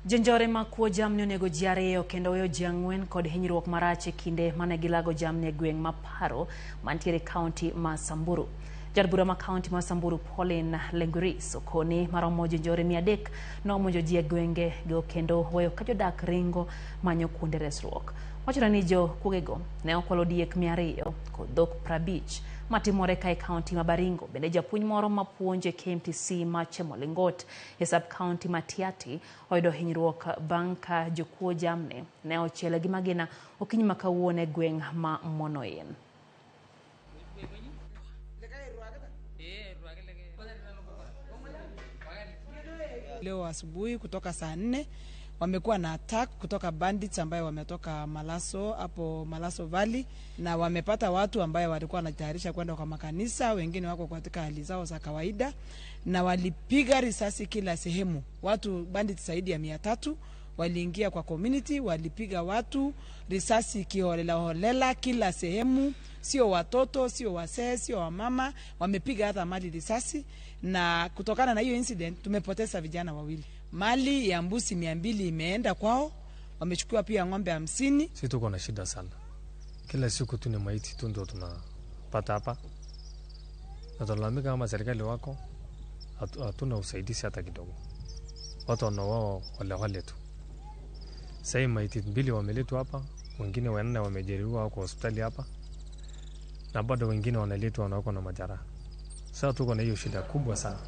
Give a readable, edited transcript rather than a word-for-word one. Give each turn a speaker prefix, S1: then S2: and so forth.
S1: Jonjore makuo jamni onego ji ariyo kendo weyo ji ang'wen kod hinyruok marach e kinde mane gilago jamni e gweng' ma Paro mantiere kaunti ma Samburu. Jarbura ma kaunti ma Samburu Pauline Lenguris okoni maromo jonjore 300 nomonjo ji e gwenge go kendo weyo ka jodak ringo manyo kuonde resruok. Wachore ni jokuogego ne okwalo diek 200 kod dhok 50 matimore kae kaunti ma Baringo. Bende japuonj moro mapuonjo e KMTC ma Chemolingot e sub kaunti ma Tiaty oyudo hinyruok bang' ka jokuo jamni ne ochiele gi magina okinyi ma kawuono e gweng' ma Monoyen.
S2: Leo asubuhi kutoka saa 4 wamekuwa na attack kutoka bandits ambayo wametoka Malaso hapo Malaso Valley, na wamepata watu ambayo walikuwa wanatayarisha kwenda kwa makanisa, wengine wako katika hali zao za kawaida, na walipiga risasi kila sehemu. Watu bandits zaidi ya 300 waliingia kwa community, walipiga watu risasi kiholela kila sehemu, sio watoto, sio wasee, sio wamama, wamepiga hata mali risasi. Na kutokana na hiyo incident tumepoteza vijana 2. Mali ya mbuzi 200 imeenda kwao, wamechukua pia ng'ombe 50.
S3: Sisi tuko na shida sana. Kila siku tu ni maiti tu ndio tunapata hapa. Na tunalalamika kama serikali wako hatuna usaidizi hata kidogo. Watu wanauawa wale tu. Sasa maiti 2 wameletwa hapa, wengine 4 wamejeruhiwa kwa hospitali hapa. Na bado wengine wanaletwa na wako na majeraha. Sasa tuko na hiyo shida kubwa sana.